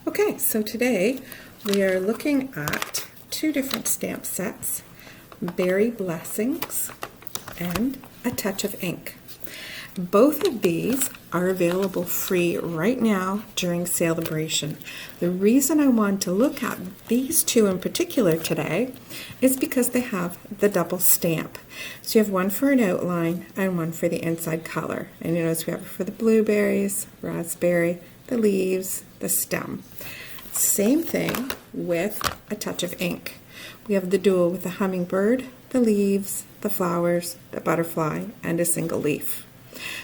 Okay, so today we are looking at two different stamp sets, Berry Blessings and A Touch of Ink. Both of these are available free right now during Sale-A-Bration. The reason I want to look at these two in particular today is because they have the double stamp. So you have one for an outline and one for the inside color. And you notice we have it for the blueberries, raspberry, the leaves, the stem. Same thing with A Touch of Ink. We have the dual with the hummingbird, the leaves, the flowers, the butterfly, and a single leaf.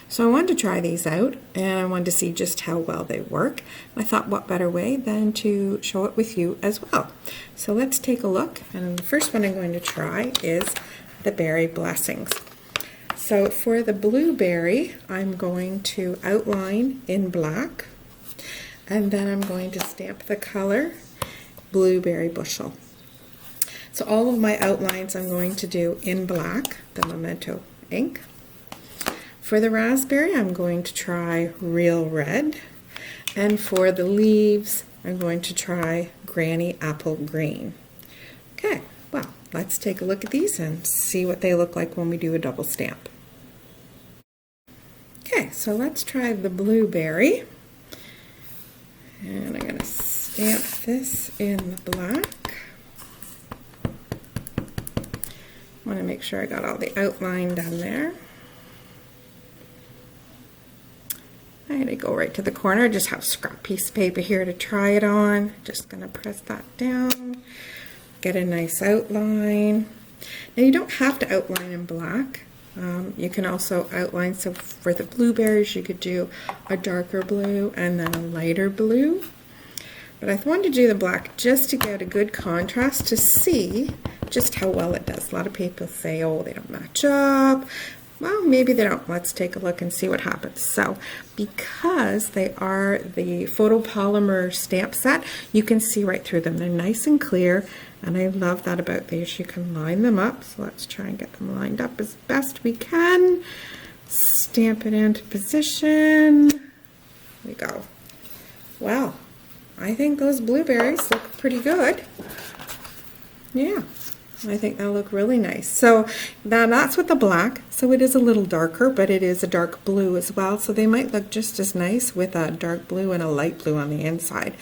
So I wanted to try these out and I wanted to see just how well they work. I thought what better way than to show it with you as well. So let's take a look, and the first one I'm going to try is the Berry Blessings. So for the blueberry, I'm going to outline in black, and then I'm going to stamp the color Blueberry Bushel. So all of my outlines I'm going to do in black, the Memento ink. For the raspberry, I'm going to try Real Red, and for the leaves, I'm going to try Granny Apple Green. Okay, well, let's take a look at these and see what they look like when we do a double stamp. Okay, so let's try the blueberry. And I'm going to stamp this in the black. I want to make sure I got all the outline done there. I'm going to go right to the corner. I just have a scrap piece of paper here to try it on. Just going to press that down. Get a nice outline. Now you don't have to outline in black. You can also outline, so for the blueberries you could do a darker blue and then a lighter blue. But I wanted to do the black just to get a good contrast to see just how well it does. A lot of people say, oh, they don't match up. Well, maybe they don't. Let's take a look and see what happens. So, because they are the photopolymer stamp set, you can see right through them. They're nice and clear, and I love that about these. You can line them up. So let's try and get them lined up as best we can. Stamp it into position. There we go. Well, I think those blueberries look pretty good. Yeah. I think they'll look really nice. So now that's with the black, so it is a little darker, but it is a dark blue as well, so they might look just as nice with a dark blue and a light blue on the inside.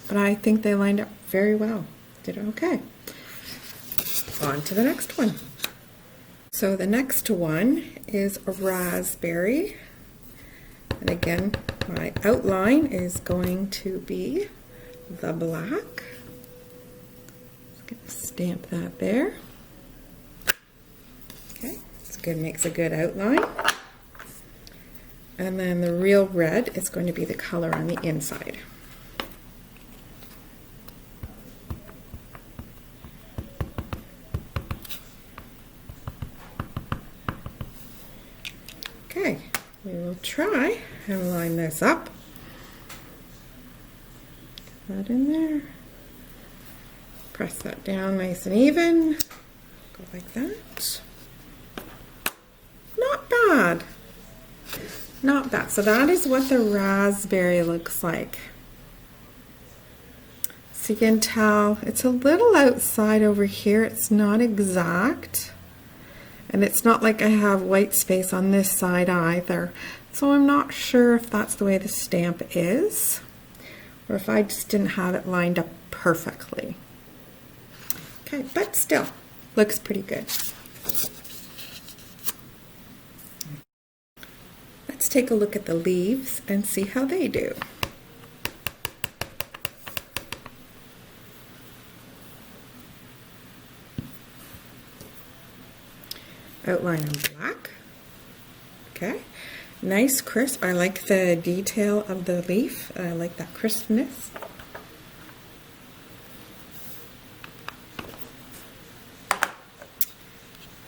But I think they lined up very well. Did okay. On to the next one. So the next one is a raspberry. And again, my outline is going to be the black. Stamp that there. Okay, it's good, makes a good outline. And then the Real Red is going to be the color on the inside. Okay, we will try and line this up. Put that in there. Press that down nice and even. Go like that. Not bad. Not bad. So that is what the raspberry looks like. So you can tell it's a little outside over here. It's not exact. And it's not like I have white space on this side either. So I'm not sure if that's the way the stamp is, or if I just didn't have it lined up perfectly. Okay, but still, looks pretty good. Let's take a look at the leaves and see how they do. Outline in black. Okay, nice crisp. I like the detail of the leaf. I like that crispness.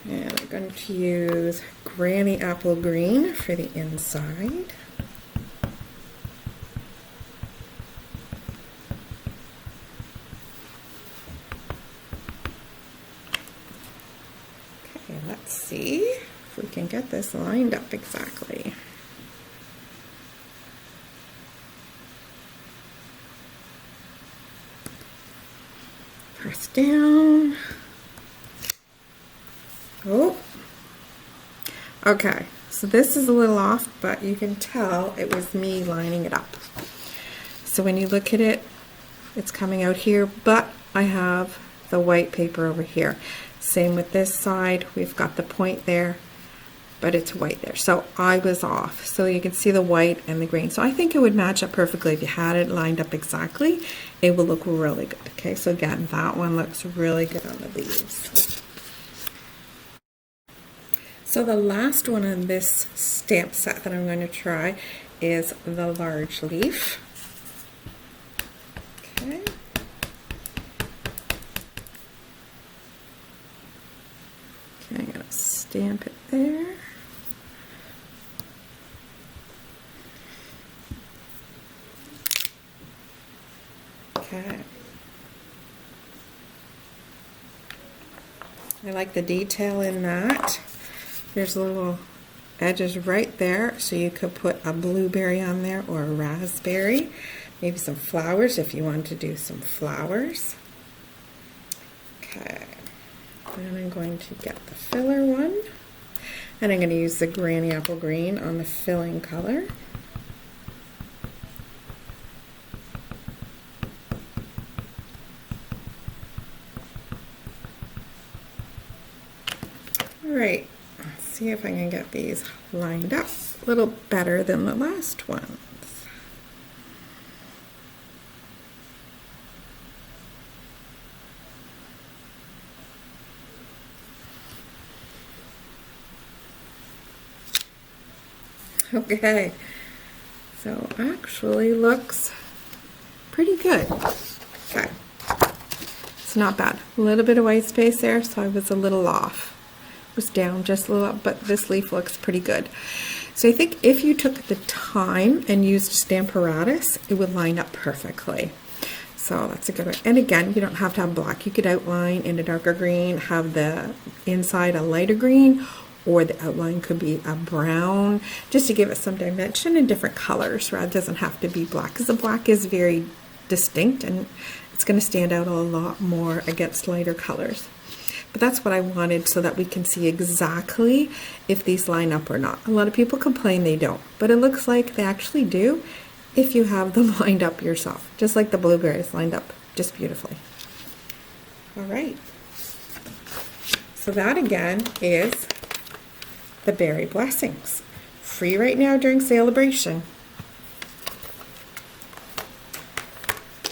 And I'm going to use Granny Apple Green for the inside. Okay, let's see if we can get this lined up exactly. down. Oh, okay, so this is a little off, but you can tell it was me lining it up. So when you look at it, it's coming out here, but I have the white paper over here. Same with this side, we've got the point there, but it's white there. So I was off. So you can see the white and the green. So I think it would match up perfectly if you had it lined up exactly. It will look really good. Okay, so again, that one looks really good on the leaves. So the last one on this stamp set that I'm going to try is the large leaf. Okay. Okay, I'm going to stamp it there. Okay. I like the detail in that. There's little edges right there, so you could put a blueberry on there or a raspberry. Maybe some flowers if you want to do some flowers. Okay. Then I'm going to get the filler one. And I'm going to use the Granny Apple Green on the filling color. Alright, let's see if I can get these lined up a little better than the last ones. Okay, so actually looks pretty good. Okay, it's not bad. A little bit of white space there, so I was a little off. Was down just a little, but this leaf looks pretty good. So I think if you took the time and used Stamparatus, it would line up perfectly. So that's a good one. And again, you don't have to have black. You could outline in a darker green, have the inside a lighter green, or the outline could be a brown, just to give it some dimension in different colors. Rather, it doesn't have to be black, because the black is very distinct and it's going to stand out a lot more against lighter colors. But that's what I wanted, so that we can see exactly if these line up or not. A lot of people complain they don't, but it looks like they actually do if you have them lined up yourself, just like the blueberries lined up just beautifully. All right, so that again is the Berry Blessings. Free right now during Sale-A-Bration.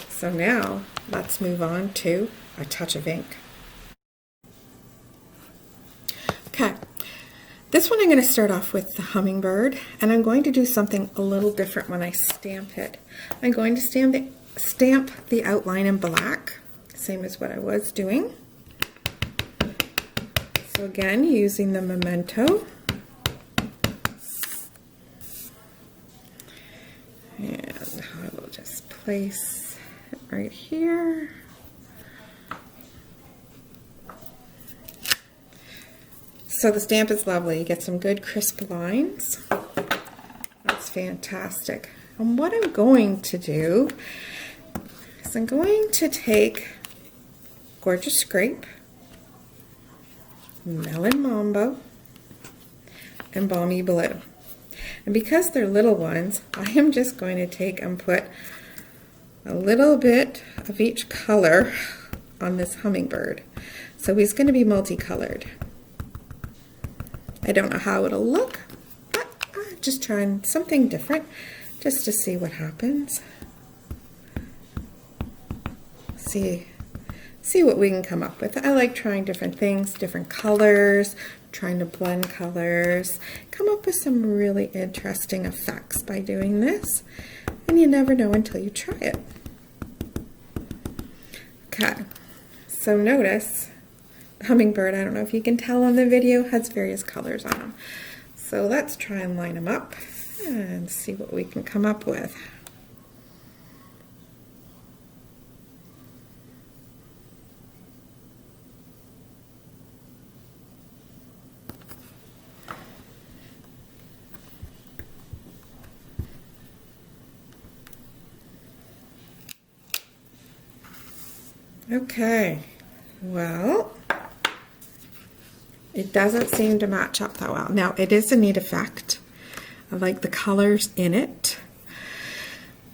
So now let's move on to a touch of ink. Okay, this one I'm going to start off with the Hummingbird, and I'm going to do something a little different when I stamp it. I'm going to stamp the outline in black, same as what I was doing. So again, using the Memento. And I will just place it right here. So the stamp is lovely. You get some good crisp lines. That's fantastic. And what I'm going to do is I'm going to take Gorgeous Scrape, Melon Mambo, and Balmy Blue. And because they're little ones, I am just going to take and put a little bit of each color on this Hummingbird. So he's going to be multicolored. I don't know how it'll look, but I'm just trying something different just to see what happens. See what we can come up with. I like trying different things, different colors, trying to blend colors, come up with some really interesting effects by doing this, and you never know until you try it. Okay, so notice Hummingbird, I don't know if you can tell on the video, has various colors on them. So let's try and line them up and see what we can come up with. Okay, Well, it doesn't seem to match up that well. Now, it is a neat effect. I like the colors in it.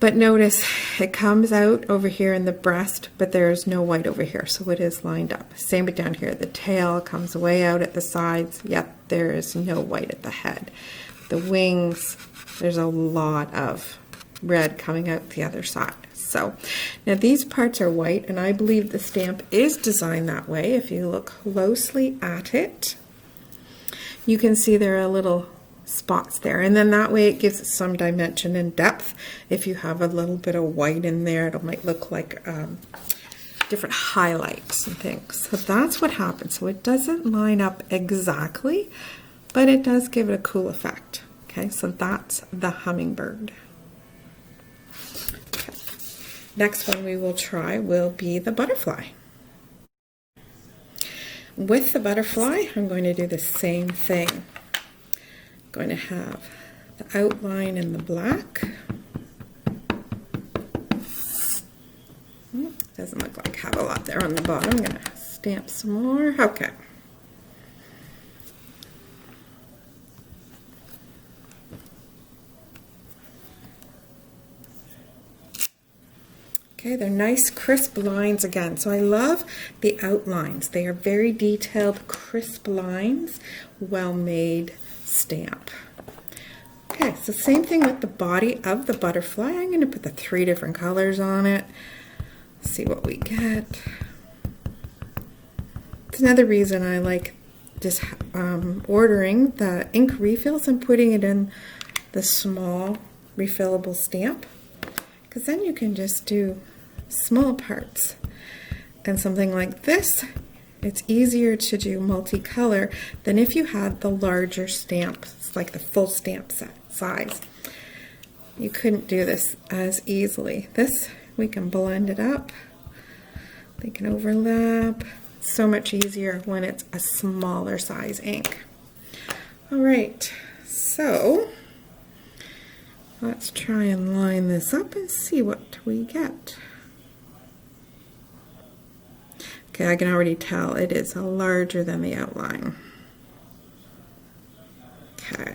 But notice it comes out over here in the breast, but there's no white over here, so it is lined up. Same with down here. The tail comes way out at the sides, yet there is no white at the head. The wings, there's a lot of red coming out the other side. So now these parts are white, and I believe the stamp is designed that way. If you look closely at it, you can see there are little spots there, and then that way it gives it some dimension and depth. If you have a little bit of white in there, it might look like different highlights and things. So that's what happens. So it doesn't line up exactly, but it does give it a cool effect. Okay, so that's the hummingbird. Okay. Next one we will try will be the butterfly. With the butterfly, I'm going to do the same thing. Going to have the outline in the black. Doesn't look like I have a lot there on the bottom. I'm going to stamp some more. Okay. Okay, they're nice crisp lines again. So I love the outlines. They are very detailed, crisp lines, well made stamp. Okay, so same thing with the body of the butterfly. I'm going to put the 3 different colors on it. See what we get. It's another reason I like just ordering the ink refills and putting it in the small refillable stamp, because then you can just do small parts. And something like this, it's easier to do multicolor than if you had the larger stamps, like the full stamp set size. You couldn't do this as easily. This, we can blend it up. They can overlap. It's so much easier when it's a smaller size ink. All right, so let's try and line this up and see what we get. Okay, I can already tell it is larger than the outline. Okay.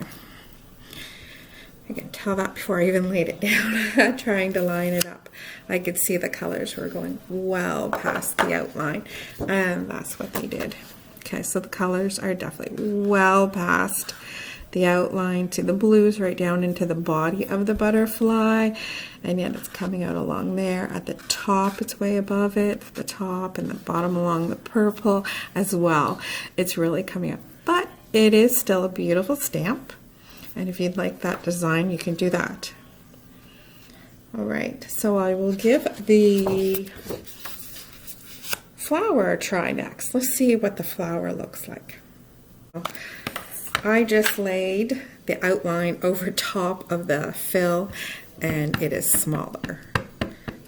I can tell that before I even laid it down, trying to line it up. I could see the colors were going well past the outline, and that's what they did. Okay, so the colors are definitely well past the outline to the blues right down into the body of the butterfly, and yet it's coming out along there. At the top, it's way above it, the top and the bottom along the purple as well. It's really coming up, but it is still a beautiful stamp, and if you'd like that design, you can do that. All right, so I will give the flower a try next. Let's see what the flower looks like. I just laid the outline over top of the fill, and it is smaller.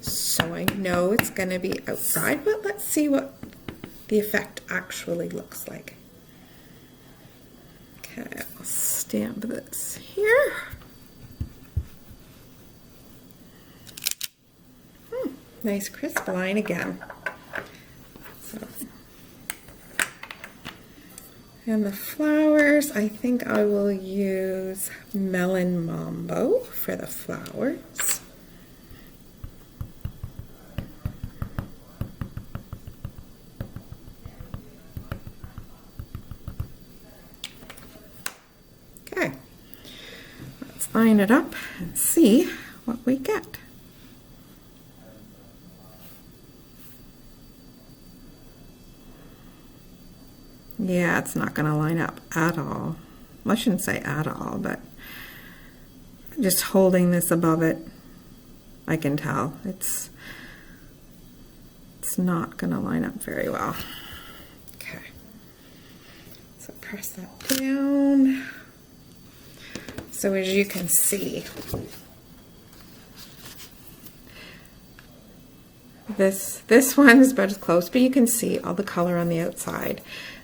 So I know it's going to be outside, but let's see what the effect actually looks like. Okay, I'll stamp this here. Nice crisp line again. So. And the flowers, I think I will use Melon Mambo for the flowers. Okay, let's line it up and see what we get. Yeah, it's not going to line up at all. Well, I shouldn't say at all, but just holding this above it, I can tell it's not going to line up very well. Okay, so press that down. So as you can see, this one is about as close, but you can see all the color on the outside.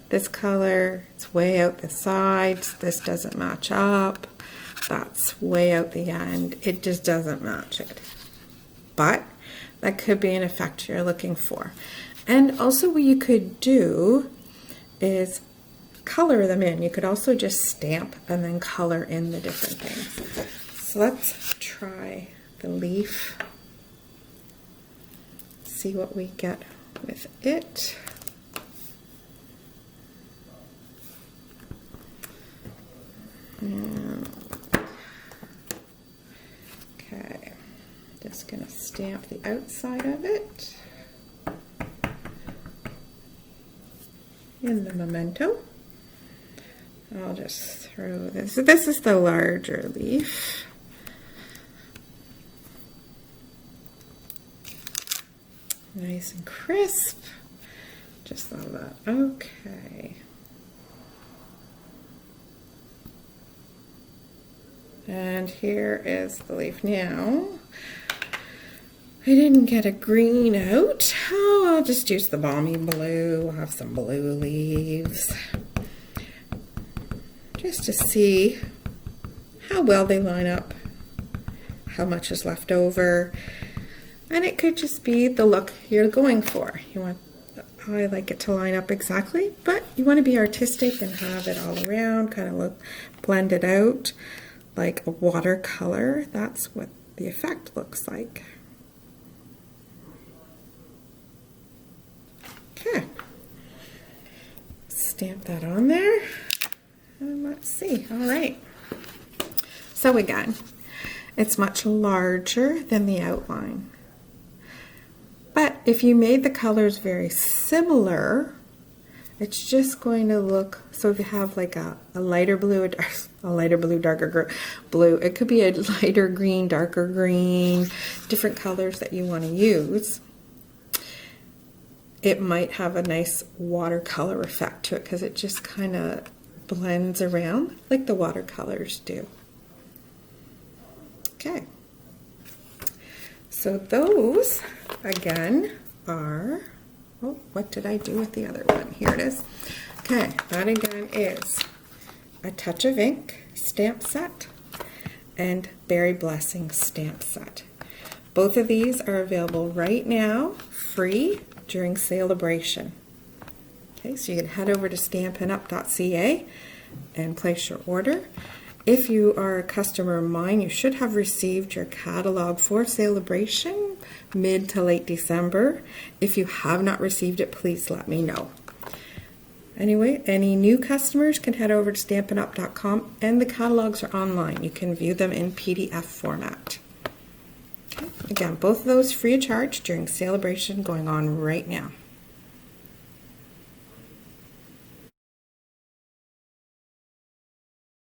This color, it's way out the sides. This doesn't match up. That's way out the end. It just doesn't match it. But that could be an effect you're looking for. And also what you could do is color them in. You could also just stamp and then color in the different things. So let's try the leaf. See what we get with it. And okay, just gonna stamp the outside of it in the memento. I'll just throw this. This is the larger leaf. Nice and crisp. Just love that. Okay. And here is the leaf. Now, I didn't get a green out. Oh, I'll just use the balmy blue. I'll have some blue leaves. Just to see how well they line up, how much is left over. And it could just be the look you're going for. You want, I like it to line up exactly, but you want to be artistic and have it all around, kind of look blended out like a watercolor. That's what the effect looks like. Okay. Stamp that on there. And let's see. All right. So again, it's much larger than the outline. But if you made the colors very similar, it's just going to look, so if you have like a lighter blue, a lighter blue, darker blue, it could be a lighter green, darker green, different colors that you want to use. It might have a nice watercolor effect to it because it just kind of blends around like the watercolors do. Okay. So those, again, are, oh, what did I do with the other one? Here it is. Okay, that again is A Touch of Ink stamp set and Berry Blessing stamp set. Both of these are available right now, free, during Sale-A-Bration. Okay, so you can head over to stampinup.ca and place your order. If you are a customer of mine, you should have received your catalog for Sale-A-Bration mid to late December. If you have not received it, please let me know. Anyway, any new customers can head over to stampinup.com and the catalogs are online. You can view them in PDF format. Okay. Again, both of those free of charge during Sale-A-Bration going on right now.